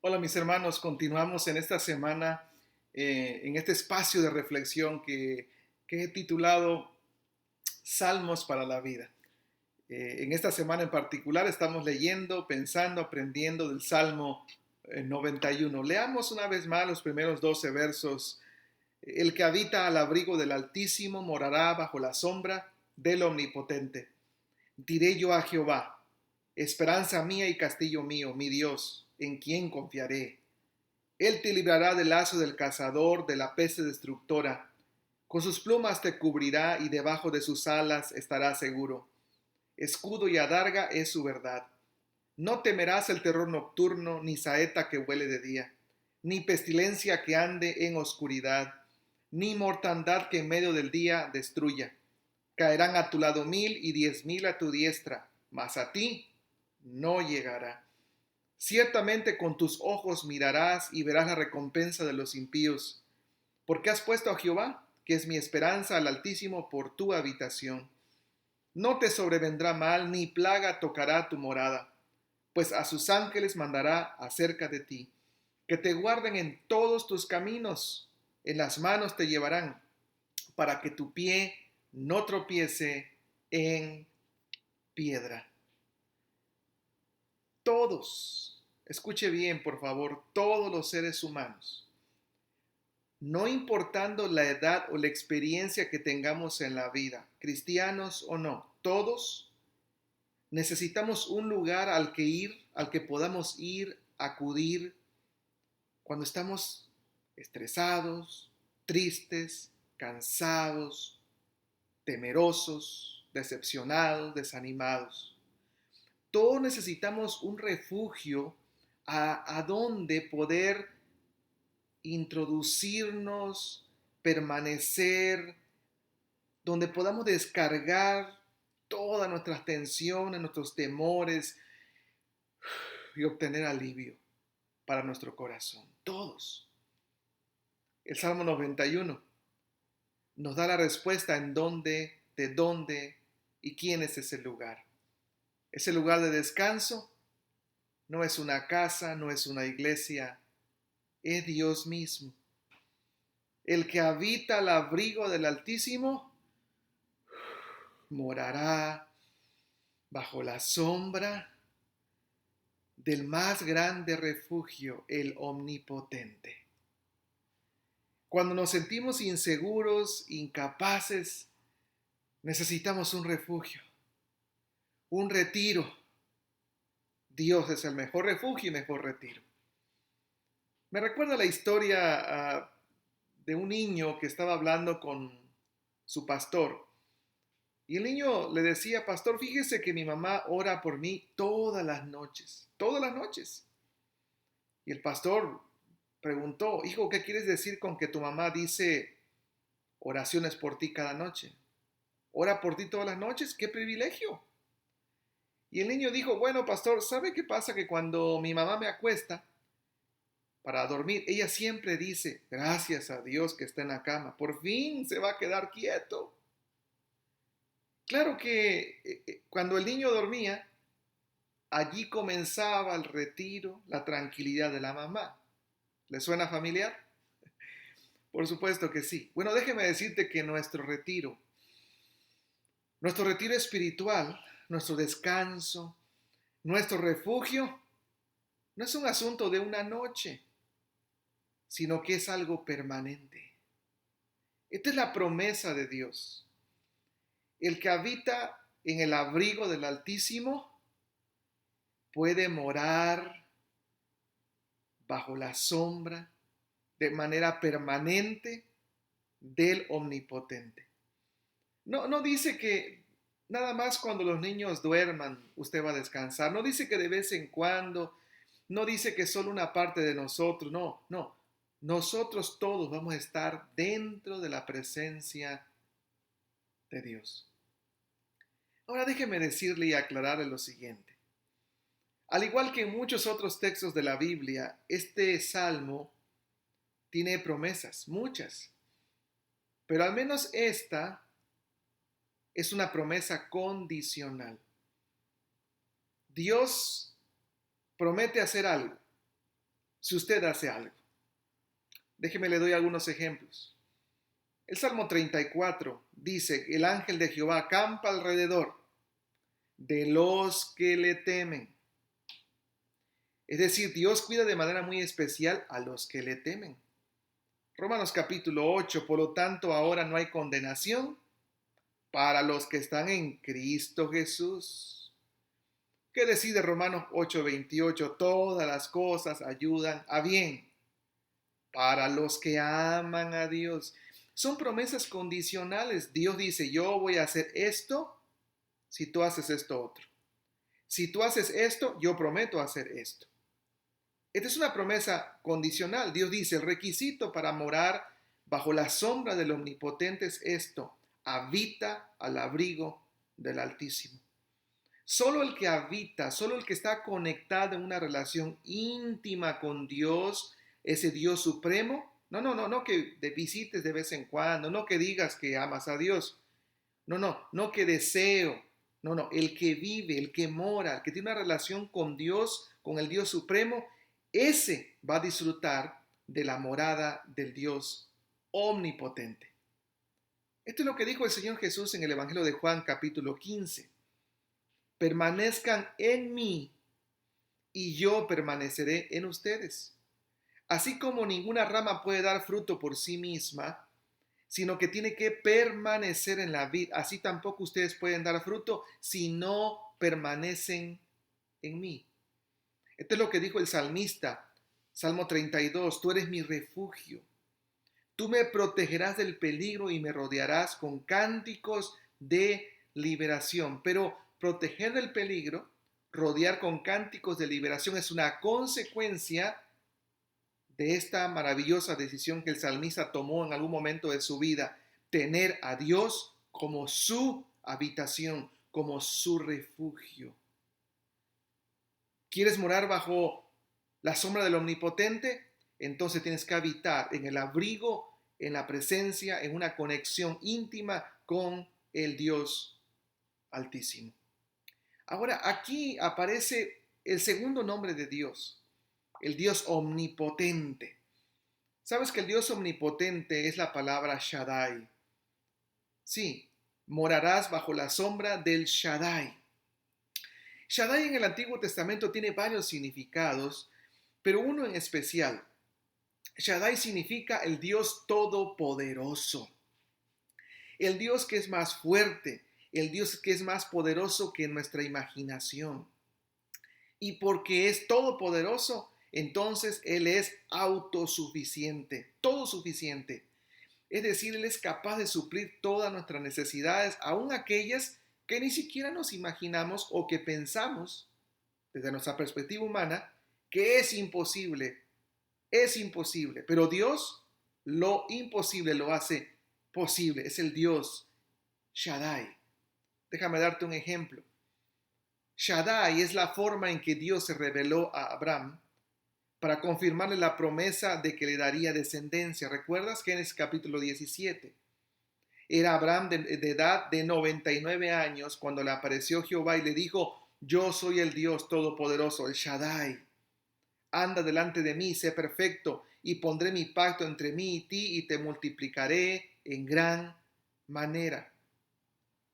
Hola mis hermanos, continuamos en esta semana, en este espacio de reflexión que he titulado Salmos para la vida. En esta semana en particular estamos leyendo, pensando, aprendiendo del Salmo 91. Leamos una vez más los primeros 12 versos. El que habita al abrigo del Altísimo morará bajo la sombra del Omnipotente. Diré yo a Jehová, esperanza mía y castillo mío, mi Dios, en quien confiaré. Él te librará del lazo del cazador, de la peste destructora. Con sus plumas te cubrirá y debajo de sus alas estarás seguro. Escudo y adarga es su verdad. No temerás el terror nocturno, ni saeta que huele de día, ni pestilencia que ande en oscuridad, ni mortandad que en medio del día destruya. Caerán a tu lado 1000 y 10.000 a tu diestra, mas a ti no llegará. Ciertamente con tus ojos mirarás y verás la recompensa de los impíos, porque has puesto a Jehová, que es mi esperanza, al Altísimo por tu habitación. No te sobrevendrá mal, ni plaga tocará tu morada, pues a sus ángeles mandará acerca de ti, que te guarden en todos tus caminos, en las manos te llevarán, para que tu pie no tropiece en piedra. Todos, escuche bien por favor, todos los seres humanos, no importando la edad o la experiencia que tengamos en la vida, cristianos o no, todos necesitamos un lugar al que ir, al que podamos ir, acudir cuando estamos estresados, tristes, cansados, temerosos, decepcionados, desanimados. Todos necesitamos un refugio a donde poder introducirnos, permanecer, donde podamos descargar todas nuestras tensiones, nuestros temores y obtener alivio para nuestro corazón. Todos. El Salmo 91 nos da la respuesta en dónde, de dónde y quién es ese lugar. Ese lugar de descanso no es una casa, no es una iglesia, es Dios mismo. El que habita al abrigo del Altísimo morará bajo la sombra del más grande refugio, el Omnipotente. Cuando nos sentimos inseguros, incapaces, necesitamos un refugio, un retiro. Dios es el mejor refugio y mejor retiro. Me recuerda la historia de un niño que estaba hablando con su pastor. Y el niño le decía, pastor, fíjese que mi mamá ora por mí todas las noches, todas las noches. Y el pastor preguntó, hijo, ¿qué quieres decir con que tu mamá dice oraciones por ti cada noche? ¿Ora por ti todas las noches? ¡Qué privilegio! Y el niño dijo, bueno, pastor, ¿sabe qué pasa? Que cuando mi mamá me acuesta para dormir, ella siempre dice, gracias a Dios que está en la cama, por fin se va a quedar quieto. Claro que cuando el niño dormía, allí comenzaba el retiro, la tranquilidad de la mamá. ¿Le suena familiar? Por supuesto que sí. Bueno, déjeme decirte que nuestro retiro espiritual, nuestro descanso, nuestro refugio, no es un asunto de una noche, sino que es algo permanente. Esta es la promesa de Dios. El que habita en el abrigo del Altísimo puede morar bajo la sombra de manera permanente del Omnipotente. No dice que nada más cuando los niños duerman usted va a descansar. No dice que de vez en cuando. No dice que solo una parte de nosotros. No, no. Nosotros todos vamos a estar dentro de la presencia de Dios. Ahora déjeme decirle y aclararle lo siguiente. Al igual que en muchos otros textos de la Biblia, este salmo tiene promesas, muchas. Pero al menos esta es una promesa condicional. Dios promete hacer algo si usted hace algo. Déjeme le doy algunos ejemplos. El Salmo 34 dice, el ángel de Jehová acampa alrededor de los que le temen. Es decir, Dios cuida de manera muy especial a los que le temen. Romanos capítulo 8, por lo tanto ahora no hay condenación para los que están en Cristo Jesús. ¿Qué decide Romanos 8:28? Todas las cosas ayudan a bien para los que aman a Dios. Son promesas condicionales. Dios dice, yo voy a hacer esto si tú haces esto otro. Si tú haces esto, yo prometo hacer esto. Esta es una promesa condicional. Dios dice, el requisito para morar bajo la sombra del Omnipotente es esto: habita al abrigo del Altísimo. Solo el que habita, solo el que está conectado en una relación íntima con Dios, ese Dios supremo. No que te visites de vez en cuando, no que digas que amas a Dios. No que deseo. El que vive, el que mora, el que tiene una relación con Dios, con el Dios supremo, ese va a disfrutar de la morada del Dios omnipotente. Esto es lo que dijo el Señor Jesús en el Evangelio de Juan capítulo 15. Permanezcan en mí y yo permaneceré en ustedes. Así como ninguna rama puede dar fruto por sí misma, sino que tiene que permanecer en la vid, así tampoco ustedes pueden dar fruto si no permanecen en mí. Esto es lo que dijo el salmista, Salmo 32, tú eres mi refugio. Tú me protegerás del peligro y me rodearás con cánticos de liberación. Pero proteger del peligro, rodear con cánticos de liberación es una consecuencia de esta maravillosa decisión que el salmista tomó en algún momento de su vida, tener a Dios como su habitación, como su refugio. ¿Quieres morar bajo la sombra del Omnipotente? Entonces tienes que habitar en el abrigo, en la presencia, en una conexión íntima con el Dios Altísimo. Ahora, aquí aparece el segundo nombre de Dios, el Dios omnipotente. ¿Sabes que el Dios omnipotente es la palabra Shaddai? Sí, morarás bajo la sombra del Shaddai. Shaddai en el Antiguo Testamento tiene varios significados, pero uno en especial. Shaddai significa el Dios todopoderoso, el Dios que es más fuerte, el Dios que es más poderoso que nuestra imaginación. Y porque es todopoderoso, entonces Él es autosuficiente, todo suficiente. Es decir, Él es capaz de suplir todas nuestras necesidades, aun aquellas que ni siquiera nos imaginamos o que pensamos, desde nuestra perspectiva humana, que es imposible. Es imposible, pero Dios lo imposible lo hace posible. Es el Dios Shaddai. Déjame darte un ejemplo. Shaddai es la forma en que Dios se reveló a Abraham para confirmarle la promesa de que le daría descendencia. ¿Recuerdas? Génesis capítulo 17. Era Abraham de edad de 99 años cuando le apareció Jehová y le dijo, yo soy el Dios todopoderoso, el Shaddai. Anda delante de mí, sé perfecto, y pondré mi pacto entre mí y ti, y te multiplicaré en gran manera.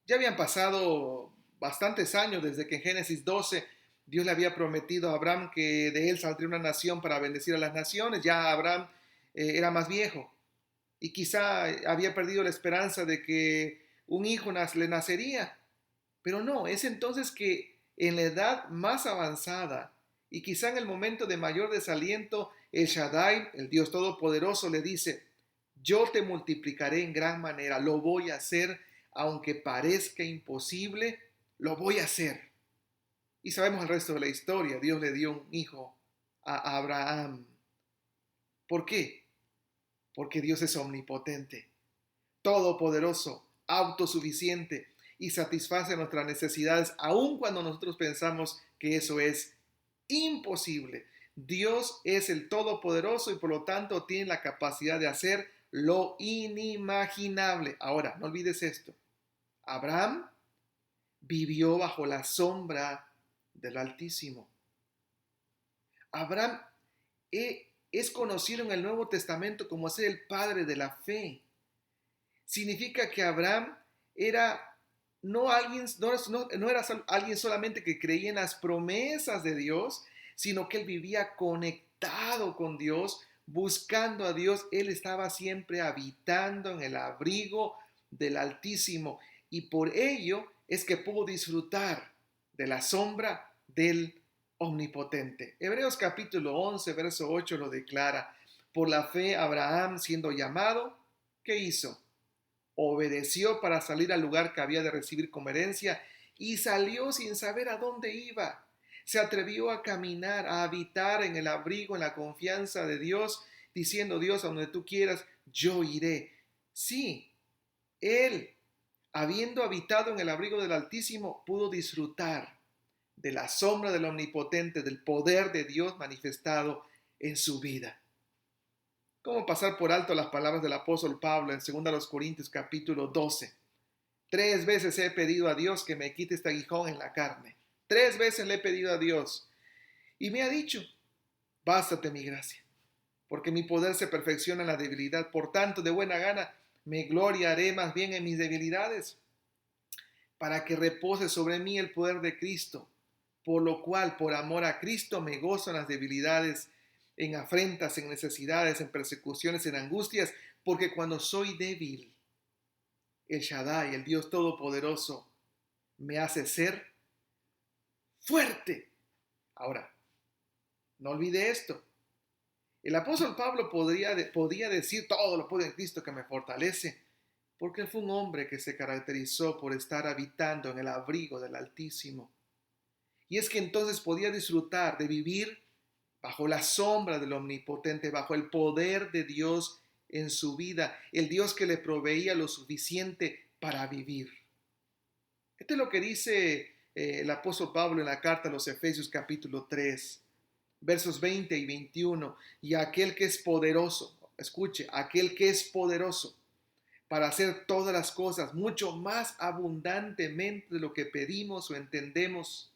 Ya habían pasado bastantes años desde que en Génesis 12 Dios le había prometido a Abraham que de él saldría una nación para bendecir a las naciones. Ya Abraham era más viejo y quizá había perdido la esperanza de que un hijo le nacería. Pero no, es entonces que en la edad más avanzada y quizá en el momento de mayor desaliento, el Shaddai, el Dios Todopoderoso, le dice, yo te multiplicaré en gran manera, lo voy a hacer, aunque parezca imposible, lo voy a hacer. Y sabemos el resto de la historia, Dios le dio un hijo a Abraham. ¿Por qué? Porque Dios es omnipotente, todopoderoso, autosuficiente y satisface nuestras necesidades, aun cuando nosotros pensamos que eso es imposible. Dios es el todopoderoso y por lo tanto tiene la capacidad de hacer lo inimaginable. Ahora, no olvides esto. Abraham vivió bajo la sombra del Altísimo. Abraham Es conocido en el Nuevo Testamento como ser el padre de la fe. Significa que Abraham era no era alguien solamente que creía en las promesas de Dios, sino que él vivía conectado con Dios, buscando a Dios. Él estaba siempre habitando en el abrigo del Altísimo y por ello es que pudo disfrutar de la sombra del Omnipotente. Hebreos capítulo 11, verso 8 lo declara. Por la fe Abraham, siendo llamado, ¿qué hizo? Obedeció para salir al lugar que había de recibir como herencia y salió sin saber a dónde iba. Se atrevió a caminar, a habitar en el abrigo, en la confianza de Dios, diciendo: Dios, a donde tú quieras, yo iré. Sí, él, habiendo habitado en el abrigo del Altísimo, pudo disfrutar de la sombra del Omnipotente, del poder de Dios manifestado en su vida. ¿Cómo pasar por alto las palabras del apóstol Pablo en 2 Corintios capítulo 12? 3 veces he pedido a Dios que me quite este aguijón en la carne. 3 veces le he pedido a Dios. Y me ha dicho: bástate mi gracia, porque mi poder se perfecciona en la debilidad. Por tanto, de buena gana me gloriaré más bien en mis debilidades, para que repose sobre mí el poder de Cristo. Por lo cual, por amor a Cristo, me gozo en las debilidades, en afrentas, en necesidades, en persecuciones, en angustias, porque cuando soy débil, el Shaddai, el Dios Todopoderoso, me hace ser fuerte. Ahora, no olvide esto. El apóstol Pablo podía decir: todo lo puedo en Cristo que me fortalece, porque fue un hombre que se caracterizó por estar habitando en el abrigo del Altísimo. Y es que entonces podía disfrutar de vivir bajo la sombra del Omnipotente, bajo el poder de Dios en su vida, el Dios que le proveía lo suficiente para vivir. Esto es lo que dice el apóstol Pablo en la carta a los Efesios capítulo 3, versos 20 y 21. Y aquel que es poderoso, escuche, aquel que es poderoso para hacer todas las cosas mucho más abundantemente de lo que pedimos o entendemos,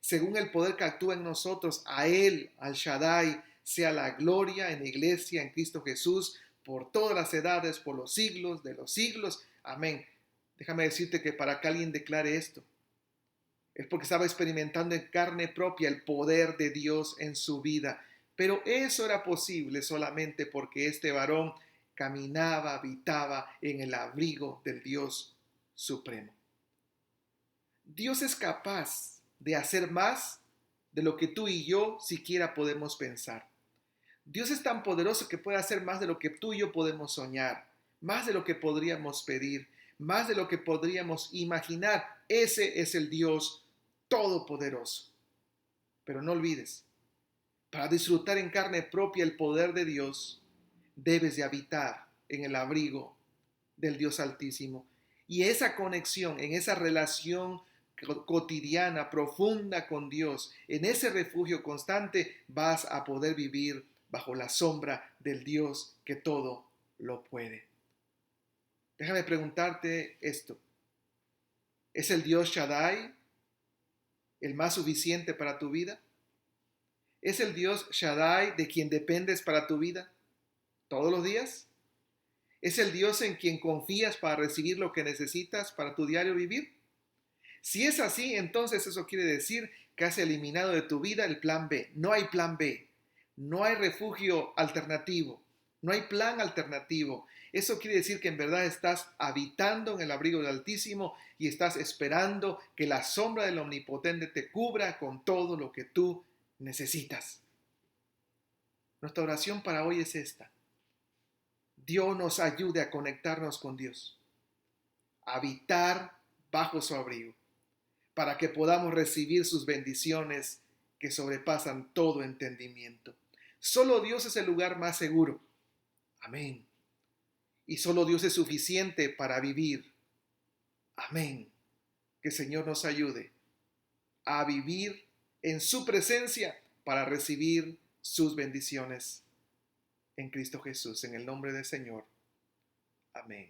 según el poder que actúa en nosotros, a Él, al Shaddai, sea la gloria en la iglesia, en Cristo Jesús, por todas las edades, por los siglos de los siglos. Amén. Déjame decirte que para que alguien declare esto, es porque estaba experimentando en carne propia el poder de Dios en su vida. Pero eso era posible solamente porque este varón caminaba, habitaba en el abrigo del Dios supremo. Dios es capaz de hacer más de lo que tú y yo siquiera podemos pensar. Dios es tan poderoso que puede hacer más de lo que tú y yo podemos soñar, más de lo que podríamos pedir, más de lo que podríamos imaginar. Ese es el Dios todopoderoso. Pero no olvides, para disfrutar en carne propia el poder de Dios, debes de habitar en el abrigo del Dios Altísimo. Y esa conexión, en esa relación cotidiana, profunda con Dios, en ese refugio constante, vas a poder vivir bajo la sombra del Dios que todo lo puede. Déjame preguntarte esto. ¿Es el Dios Shaddai el más suficiente para tu vida? ¿Es el Dios Shaddai de quien dependes para tu vida todos los días? ¿Es el Dios en quien confías para recibir lo que necesitas para tu diario vivir? Si es así, entonces eso quiere decir que has eliminado de tu vida el plan B. No hay plan B. No hay refugio alternativo. No hay plan alternativo. Eso quiere decir que en verdad estás habitando en el abrigo del Altísimo y estás esperando que la sombra del Omnipotente te cubra con todo lo que tú necesitas. Nuestra oración para hoy es esta. Dios nos ayude a conectarnos con Dios, a habitar bajo su abrigo, para que podamos recibir sus bendiciones que sobrepasan todo entendimiento. Solo Dios es el lugar más seguro. Amén. Y solo Dios es suficiente para vivir. Amén. Que el Señor nos ayude a vivir en su presencia para recibir sus bendiciones en Cristo Jesús. En el nombre del Señor. Amén.